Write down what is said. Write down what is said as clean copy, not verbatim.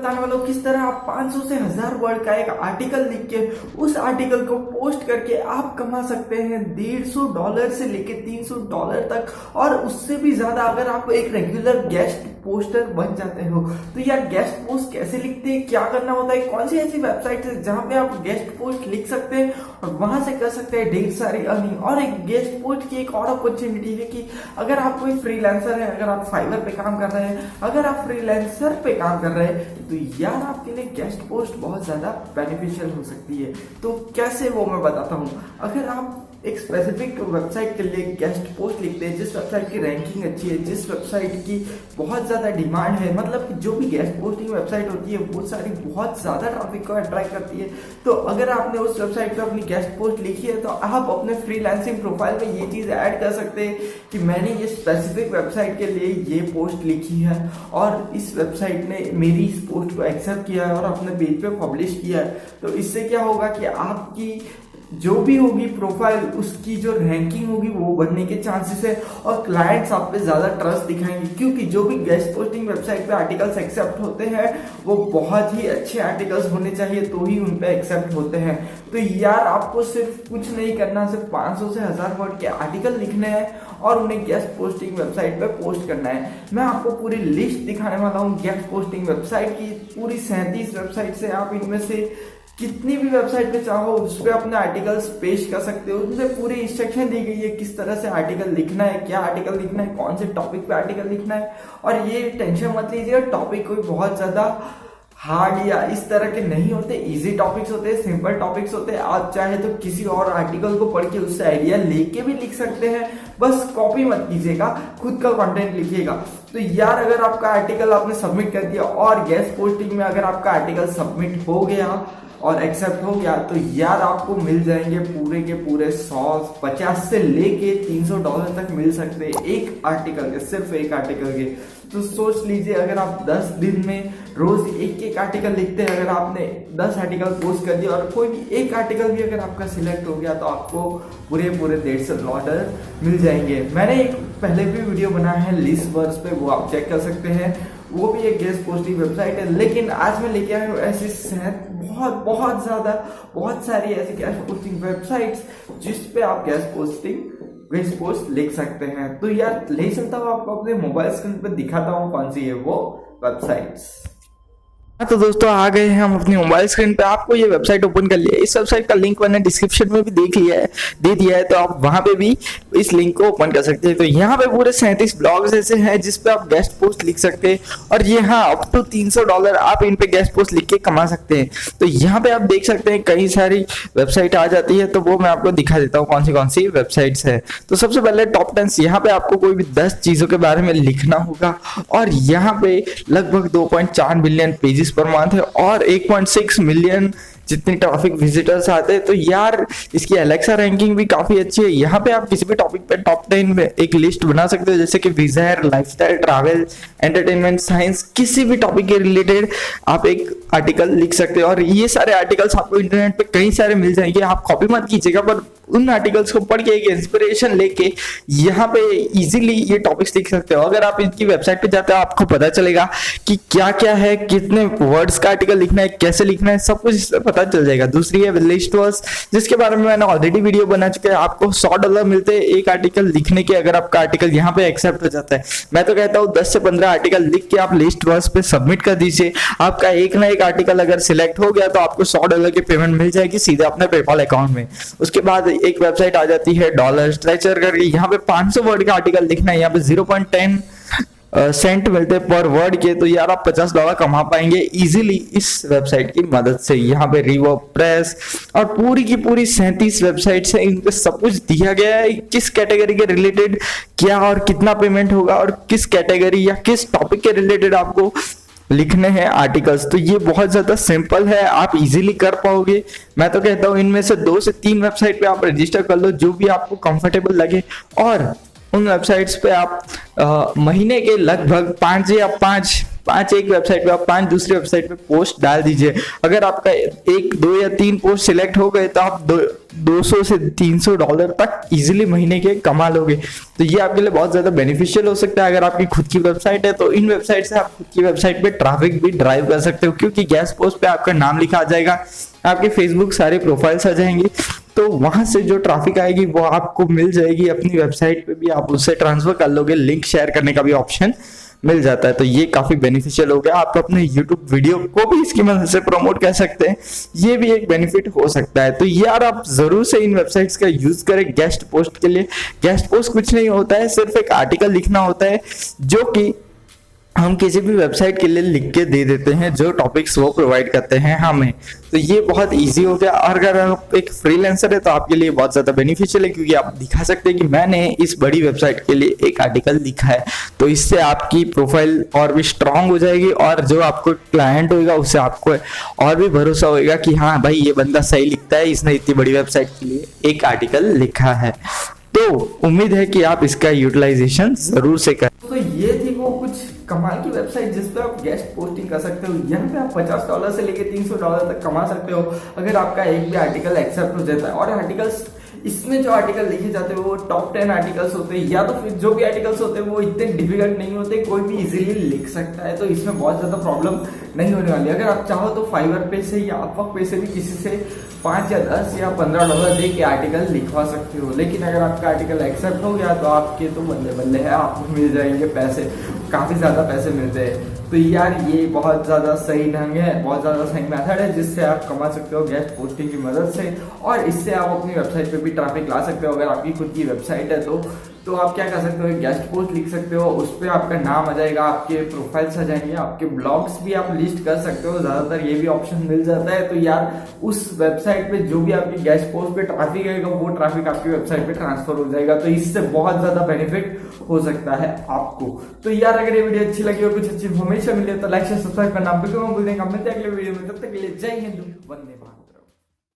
बताने वाला हूँ किस तरह आप 500 से 1000 वर्ड का एक आर्टिकल लिख के उस आर्टिकल को पोस्ट करके आप कमा सकते हैं $150 से लेके $300 तक, और उससे भी ज्यादा अगर आप एक रेगुलर गेस्ट पोस्टर बन जाते हो। तो यार गेस्ट पोस्ट कैसे लिखते हैं, क्या करना होता है, कौन सी ऐसी वेबसाइट है जहां पे आप गेस्ट पोस्ट लिख सकते हैं और वहां से कर सकते हैं ढेर सारी अर्निंग। और एक गेस्ट पोस्ट की एक और अपॉर्चुनिटी है कि अगर आप कोई फ्रीलांसर है, अगर आप फाइवर पे काम कर रहे हैं, अगर आप फ्रीलांसर पे काम कर रहे हैं, तो यार आपके लिए गेस्ट पोस्ट बहुत ज्यादा बेनिफिशियल हो सकती है। तो कैसे वो मैं बताता हूँ। अगर आप एक स्पेसिफिक वेबसाइट के लिए गेस्ट पोस्ट लिखते हैं, जिस वेबसाइट की रैंकिंग अच्छी है, जिस वेबसाइट की बहुत ज्यादा डिमांड है, मतलब कि जो भी गेस्ट पोस्टिंग वेबसाइट होती है वो सारी बहुत ज्यादा ट्रैफिक को अट्रैक्ट करती है। तो अगर आपने उस वेबसाइट पे अपनी गेस्ट पोस्ट लिखी है तो आप अपने फ्रीलांसिंग प्रोफाइल में ये चीज ऐड कर सकते हैं कि मैंने ये स्पेसिफिक वेबसाइट के लिए ये पोस्ट लिखी है और इस वेबसाइट ने मेरी इस पोस्ट को एक्सेप्ट किया है और अपने पेज पे पब्लिश किया है। तो इससे क्या होगा कि आपकी जो भी होगी प्रोफाइल, उसकी जो रैंकिंग होगी वो बढ़ने के चांसेस है और क्लाइंट्स आप पे ज्यादा ट्रस्ट दिखाएंगे, क्योंकि जो भी गेस्ट पोस्टिंग वेबसाइट पे आर्टिकल्स एक्सेप्ट होते हैं वो बहुत ही अच्छे आर्टिकल्स होने चाहिए तो ही उन पे एक्सेप्ट होते हैं। तो यार आपको सिर्फ कुछ नहीं करना, सिर्फ 500 से 1000 वर्ड के आर्टिकल लिखने हैं और उन्हें गेस्ट पोस्टिंग वेबसाइट पे पोस्ट करना है। मैं आपको पूरी लिस्ट दिखाने वाला हूँ गेस्ट पोस्टिंग वेबसाइट की, पूरी 37 वेबसाइट से आप इनमें से कितनी भी वेबसाइट पे चाहो उस पे अपने आर्टिकल्स पेश कर सकते हो। उनसे पूरी इंस्ट्रक्शन दी गई है किस तरह से आर्टिकल लिखना है, क्या आर्टिकल लिखना है, कौन से टॉपिक पे आर्टिकल लिखना है। और ये टेंशन मत लीजिए, टॉपिक कोई बहुत ज्यादा हार्ड या इस तरह के नहीं होते, इजी टॉपिक्स होते हैं, सिंपल टॉपिक्स होते हैं। आप चाहे तो किसी और आर्टिकल को पढ़ के उससे आइडिया लेके भी लिख सकते हैं, बस कॉपी मत कीजिएगा, खुद का कंटेंट लिखिएगा। तो यार अगर आपका आर्टिकल आपने सबमिट कर दिया और गेस्ट पोस्टिंग में अगर आपका आर्टिकल सबमिट हो गया और एक्सेप्ट हो गया, तो यार आपको मिल जाएंगे पूरे के पूरे 150 से लेके $300 तक मिल सकते हैं एक आर्टिकल के, सिर्फ एक आर्टिकल के। तो सोच लीजिए अगर आप 10 दिन में रोज एक एक आर्टिकल लिखते हैं, अगर आपने 10 आर्टिकल पोस्ट कर दिया और कोई भी एक आर्टिकल भी अगर आपका सिलेक्ट हो गया तो आपको पूरे $150 मिल जाएंगे। मैंने एक पहले भी वीडियो बनाया है लिस्ट वर्स पे, वो आप चेक कर सकते हैं, वो भी एक गेस्ट पोस्टिंग वेबसाइट है। लेकिन आज मैं लेके आया हूँ ऐसी बहुत सारी ऐसी गेस्ट पोस्टिंग वेबसाइट्स जिस पे आप गेस्ट पोस्ट लिख सकते हैं। तो यार ले चलता हूँ आपको अपने मोबाइल स्क्रीन पे दिखाता हूँ कौन सी है वो वेबसाइट्स। तो दोस्तों आ गए हैं हम अपनी मोबाइल स्क्रीन पे। आपको ये वेबसाइट ओपन कर लिया है, इस वेबसाइट का लिंक मैंने डिस्क्रिप्शन में भी दे दिया है, तो आप वहां पे भी इस लिंक को ओपन कर सकते हैं। तो यहाँ पे पूरे 37 ब्लॉग्स ऐसे हैं जिसपे आप गेस्ट पोस्ट लिख सकते हैं और ये हाँ अप टू $300 आप इन पे गेस्ट पोस्ट लिख के कमा सकते हैं। तो यहाँ पे आप देख सकते हैं कई सारी वेबसाइट आ जाती है, तो वो मैं आपको दिखा देता हूँ कौन सी वेबसाइट्स है। तो सबसे पहले टॉप 10, यहाँ पे आपको कोई भी 10 चीजों के बारे में लिखना होगा और यहाँ पे लगभग 2.4 मिलियन पेजेस पर मंथ है और 1.6 मिलियन जितने ट्रैफिक विजिटर्स आते हैं। तो यार इसकी एलेक्सा रैंकिंग भी काफी अच्छी है। यहाँ पे आप किसी भी टॉपिक पे टॉप 10 में एक लिस्ट बना सकते हो, जैसे कि विजर, लाइफस्टाइल, ट्रैवल, एंटरटेनमेंट, साइंस, किसी भी टॉपिक के रिलेटेड आप एक आर्टिकल लिख सकते हो। और ये सारे आर्टिकल्स आपको इंटरनेट पे कई सारे मिल जाएंगे, आप कॉपी मत कीजिएगा, पर उन आर्टिकल्स को पढ़ के एक इंस्पिरेशन लेके यहाँ पे इजीली ये टॉपिक्स लिख सकते हो। अगर आप इनकी वेबसाइट पे जाते हो आपको पता चलेगा कि क्या क्या है, कितने वर्ड्स का आर्टिकल लिखना है, कैसे लिखना है, सब कुछ इससे पता चल जाएगा। दूसरी है लिस्ट वर्स, जिसके बारे में मैंने ऑलरेडी वीडियो बना चुका है। आपको $100 मिलते हैं एक आर्टिकल लिखने के, अगर आपका आर्टिकल यहाँ पे एक्सेप्ट हो जाता है। मैं तो कहता हूँ 10 से 15 आर्टिकल लिख के आप लिस्ट वर्स पे सबमिट कर दीजिए। आपका एक ना एक आर्टिकल अगर सिलेक्ट हो गया तो आपको $100 की पेमेंट मिल जाएगी सीधे अपने पेपाल अकाउंट में। उसके बाद एक वेबसाइट आ जाती है डॉलर स्ट्रेचर करके, यहाँ पे 500 वर्ड का आर्टिकल लिखना है, यहाँ पे 0.10 सेंट मिलते हैं पर वर्ड के। तो यार आप $50 कमा पाएंगे इजीली इस वेबसाइट की मदद से। यहाँ पे रिवर्ब प्रेस और पूरी की पूरी 37 वेबसाइट्स है, इन पे सब कुछ दिया गया है किस कैटेगरी के रिलेटेड क्या और कितना पेमेंट होगा और किस कैटेगरी या किस टॉपिक के रिलेटेड आपको लिखने हैं आर्टिकल्स। तो ये बहुत ज्यादा सिंपल है, आप इजीली कर पाओगे। मैं तो कहता हूँ इनमें से 2 से 3 वेबसाइट पे आप रजिस्टर कर लो, जो भी आपको कंफर्टेबल लगे, और उन वेबसाइट्स पे आप महीने के लगभग 5 5 एक वेबसाइट पे आप 5 दूसरी वेबसाइट पे पोस्ट डाल दीजिए। अगर आपका 1, 2 या 3 पोस्ट सिलेक्ट हो गए तो आप 200 से $300 तक इजीली महीने के कमा लोगे। तो ये आपके लिए बहुत ज्यादा बेनिफिशियल हो सकता है। अगर आपकी खुद की वेबसाइट है तो इन वेबसाइट से आप खुद की वेबसाइट पे ट्रैफिक भी ड्राइव कर सकते हो, क्योंकि गेस्ट पोस्ट पे आपका नाम लिखा आ जाएगा, आपके फेसबुक सारे प्रोफाइल्स आ जाएंगी, तो वहां से जो ट्रैफिक आएगी वो आपको मिल जाएगी। अपनी वेबसाइट पे भी आप उससे ट्रांसफर कर लोगे, लिंक शेयर करने का भी ऑप्शन मिल जाता है। तो ये काफी बेनिफिशियल हो गया। आप अपने YouTube वीडियो को भी इसकी मदद से प्रमोट कर सकते हैं, ये भी एक बेनिफिट हो सकता है। तो यार आप जरूर से इन वेबसाइट्स का यूज करें गेस्ट पोस्ट के लिए। गेस्ट पोस्ट कुछ नहीं होता है, सिर्फ एक आर्टिकल लिखना होता है जो कि हम किसी भी वेबसाइट के लिए लिख के दे देते हैं, जो टॉपिक्स वो प्रोवाइड करते हैं हमें। तो ये बहुत इजी हो गया। और अगर आप एक फ्रीलांसर है तो आपके लिए बहुत ज्यादा बेनिफिशियल है, क्योंकि आप दिखा सकते हैं कि मैंने इस बड़ी वेबसाइट के लिए एक आर्टिकल लिखा है। तो इससे आपकी प्रोफाइल और भी स्ट्रांग हो जाएगी, और जो आपको क्लाइंट होगा उससे आपको और भी भरोसा होगा कि हाँ भाई ये बंदा सही लिखता है, इसने इतनी बड़ी वेबसाइट के लिए एक आर्टिकल लिखा है। तो उम्मीद है कि आप इसका यूटिलाइजेशन जरूर से करें। तो ये थी वो कुछ कमाल की वेबसाइट जिसपे आप गेस्ट पोस्टिंग कर सकते हो। यहाँ पे आप $50 से लेके $300 तक कमा सकते हो अगर आपका एक भी आर्टिकल एक्सेप्ट हो जाता है। और आर्टिकल्स इसमें जो आर्टिकल लिखे जाते हैं वो टॉप 10 आर्टिकल्स होते हैं, या तो फिर जो भी आर्टिकल्स होते हैं वो इतने डिफिकल्ट नहीं होते, कोई भी इजीली लिख सकता है। तो इसमें बहुत ज्यादा प्रॉब्लम नहीं होने वाली। अगर आप चाहो तो फाइवर पे से या अपवर्क पे से भी किसी से 5 या 10 या $15 दे के आर्टिकल लिखवा सकते हो। लेकिन अगर आपका आर्टिकल एक्सेप्ट हो गया तो आपके तो बल्ले बल्ले है, आपको मिल जाएंगे पैसे, काफी ज्यादा पैसे मिलते हैं। तो यार ये बहुत ज्यादा सही ढंग है, बहुत ज्यादा सही मेथड है जिससे आप कमा सकते हो गेस्ट पोस्टिंग की मदद से। और इससे आप अपनी वेबसाइट पे भी ट्रैफिक ला सकते हो। अगर आपकी खुद की वेबसाइट है तो आप क्या कर सकते हो, गेस्ट पोस्ट लिख सकते हो, उस पर आपका नाम आ जाएगा, आपके प्रोफाइल्स आ जाएंगे, आपके ब्लॉग्स भी आप लिस्ट कर सकते हो। ज्यादातर ये भी ऑप्शन मिल जाता है। तो यार उस वेबसाइट पे जो भी आपकी गेस्ट पोस्ट पे ट्रैफिक आएगा वो ट्रैफिक आपकी वेबसाइट पे ट्रांसफर हो जाएगा। तो इससे बहुत ज्यादा बेनिफिट हो सकता है आपको। तो यार अगर ये वीडियो अच्छी लगी हो, कुछ अच्छी इन्फॉर्मेशन मिले तो लाइक शेयर सब्सक्राइब करना बिल्कुल मत भूलिएगा। मिलते हैं अगले वीडियो में, तब तक के लिए जय हिंद, वंदे मातरम।